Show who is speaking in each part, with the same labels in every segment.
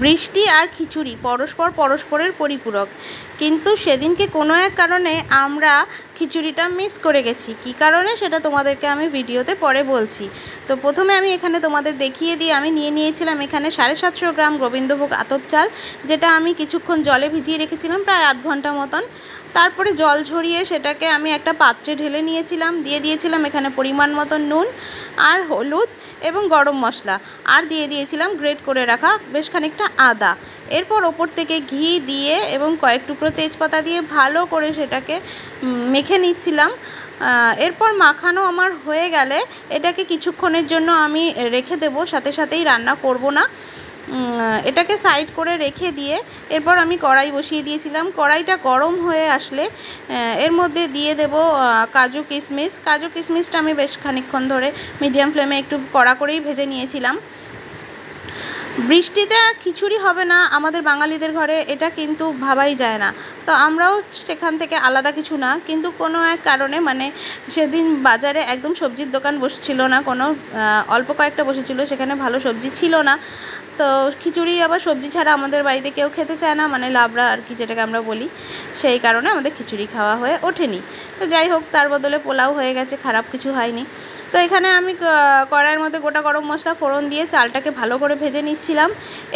Speaker 1: বৃষ্টি আর খিচুড়ি পরস্পরের পরিপূরক, কিন্তু সেদিনকে কোনো এক কারণে আমরা খিচুড়িটা মিস করে গেছি। কী কারণে সেটা তোমাদেরকে আমি ভিডিওতে পরে বলছি। তো প্রথমে আমি এখানে তোমাদের দেখিয়ে দিই, আমি নিয়েছিলাম এখানে 750 গ্রাম গোবিন্দভোগ আতপ চাল, যেটা আমি কিছুক্ষণ জলে ভিজিয়ে রেখেছিলাম প্রায় আধ ঘন্টা মতন। তারপরে জল ঝরিয়ে সেটাকে আমি একটা পাত্রে ঢেলে নিয়েছিলাম, দিয়ে দিয়েছিলাম এখানে পরিমাণ মতো নুন আর হলুদ এবং গরম মশলা, আর দিয়ে দিয়েছিলাম গ্রেট করে রাখা বেশ খানিকটা আদা। এরপর ওপর থেকে ঘি দিয়ে এবং কয়েক টুকরো তেজপাতা দিয়ে ভালো করে সেটাকে মেখে নিচ্ছিলাম। এরপর মাখানো আমার হয়ে গেলে এটাকে কিছুক্ষণের জন্য আমি রেখে দেব, সাথে সাথেই রান্না করব না। এটাকে সাইড করে রেখে দিয়ে এরপর আমি কড়াই বসিয়ে দিয়েছিলাম। কড়াইটা গরম হয়ে আসলে এর মধ্যে দিয়ে দেব কাজু কিশমিশটা আমি বেশ খানিকক্ষণ ধরে মিডিয়াম ফ্লেমে একটু কড়া করেই ভেজে নিয়েছিলাম। বৃষ্টিতে খিচুড়ি হবে না আমাদের বাঙালিদের ঘরে, এটা কিন্তু ভাবাই যায় না। তো আমরাও সেখান থেকে আলাদা কিছু না, কিন্তু কোনো এক কারণে মানে সেদিন বাজারে একদম সবজির দোকান বসছিল না, কোনো অল্প কয়েকটা বসেছিল, সেখানে ভালো সবজি ছিল না। তো খিচুড়ি আবার সবজি ছাড়া আমাদের বাড়িতে কেউ খেতে চায় না, মানে লাবড়া আর কি যেটাকে আমরা বলি, সেই কারণে আমাদের খিচুড়ি খাওয়া হয়ে ওঠেনি। তো যাই হোক, তার বদলে পোলাও হয়ে গেছে, খারাপ কিছু হয়নি। তো এখানে আমি কড়াইয়ের মধ্যে গোটা গরম মশলা ফোড়ন দিয়ে চালটাকে ভালো করে ভেজে নিচ্ছিলাম।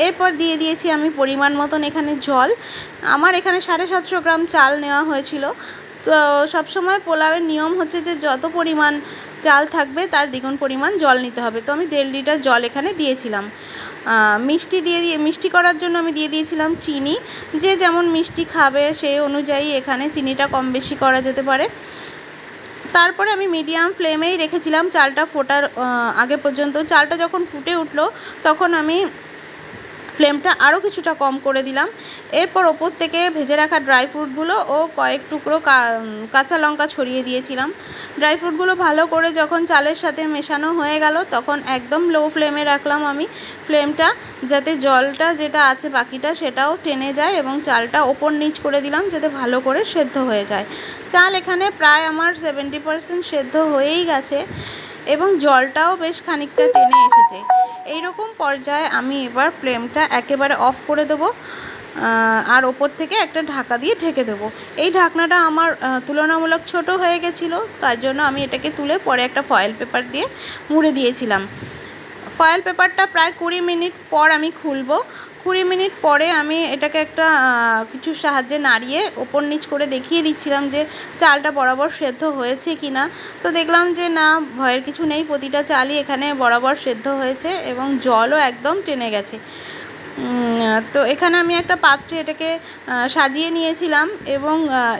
Speaker 1: এরপর দিয়ে দিয়েছি আমি পরিমাণ মতন এখানে জল। আমার এখানে 750 গ্রাম চাল নেওয়া হয়েছিল। তো সবসময় পোলাওয়ের নিয়ম হচ্ছে যে যত পরিমাণ চাল থাকবে তার দ্বিগুণ পরিমাণ জল নিতে হবে। তো আমি 1.5 লিটার জল এখানে দিয়েছিলাম। মিষ্টি করার জন্য আমি দিয়ে দিয়েছিলাম চিনি। যে যেমন মিষ্টি খাবে সেই অনুযায়ী এখানে চিনিটা কম বেশি করা যেতে পারে। তারপরে আমি মিডিয়াম ফ্লেমেই রেখেছিলাম চালটা ফোটার আগে পর্যন্ত। চালটা যখন ফুটে উঠলো তখন আমি ফ্লেমটা আরও কিছুটা কম করে দিলাম। এরপর ওপর থেকে ভেজে রাখা ড্রাই ফ্রুটগুলো ও কয়েক টুকরো কাঁচা লঙ্কা ছড়িয়ে দিয়েছিলাম। ড্রাই ফ্রুটগুলো ভালো করে যখন চালের সাথে মেশানো হয়ে গেল তখন একদম লো ফ্লেমে রাখলাম আমি ফ্লেমটা, যাতে জলটা যেটা আছে বাকিটা সেটাও টেনে যায়, এবং চালটা ওপর নিচ করে দিলাম যাতে ভালো করে সেদ্ধ হয়ে যায়। চাল এখানে প্রায় আমার 70% সেদ্ধ হয়েই গেছে এবং জলটাও বেশ খানিকটা টেনে এসেছে। এই রকম পর্যায়ে আমি এবার ফ্লেমটা একেবারে অফ করে দেবো, আর ওপর থেকে একটা ঢাকা দিয়ে ঢেকে দেবো। এই ঢাকনাটা আমার তুলনামূলক ছোট হয়ে গেছিলো, তার জন্য আমি এটাকে তুলে পরে একটা ফয়েল পেপার দিয়ে মুড়ে দিয়েছিলাম। ফয়েল পেপারটা প্রায় 20 মিনিট পর আমি খুলবো। 20 মিনিট পরে আমি এটাকে একটা কিছুর সাহায্যে নাড়িয়ে ওপর নিচ করে দেখিয়ে দিচ্ছিলাম যে চালটা বরাবর সেদ্ধ হয়েছে কি না। তো দেখলাম যে না, ভয়ের কিছু নেই, প্রতিটা চালই এখানে বরাবর সেদ্ধ হয়েছে এবং জলও একদম টেনে গেছে। তো এখানে আমি একটা পাত্রে এটাকে সাজিয়ে নিয়েছিলাম এবং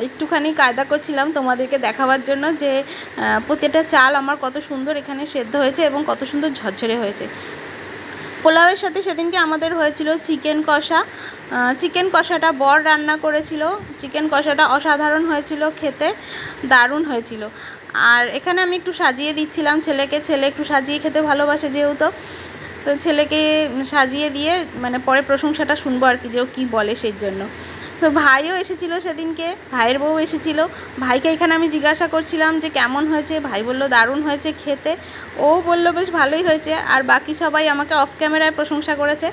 Speaker 1: একটুখানি কায়দা করছিলাম তোমাদেরকে দেখাবার জন্য যে প্রতিটা চাল আমার কত সুন্দর এখানে সেদ্ধ হয়েছে এবং কত সুন্দর ঝরঝরে হয়েছে। পোলাওয়ের সাথে সেদিনকে আমাদের হয়েছিল চিকেন কষা। চিকেন কষাটা বর রান্না করেছিল। চিকেন কষাটা অসাধারণ হয়েছিল, খেতে দারুণ হয়েছিল। আর এখানে আমি একটু সাজিয়ে দিচ্ছিলাম ছেলেকে, ছেলে একটু সাজিয়ে খেতে ভালোবাসে যেহেতু, তো ছেলেকে সাজিয়ে দিয়ে মানে পরে প্রশংসাটা শুনবো আর কি, যে ও কী বলে সেই জন্য। তো ভাইও এসেছিলো সেদিনকে, ভাইয়ের বউ এসেছিলো। ভাইকে এখানে আমি জিজ্ঞাসা করছিলাম যে কেমন হয়েছে, ভাই বললো দারুণ হয়েছে খেতে, ও বললো বেশ ভালোই হয়েছে, আর বাকি সবাই আমাকে অফ ক্যামেরায় প্রশংসা করেছে।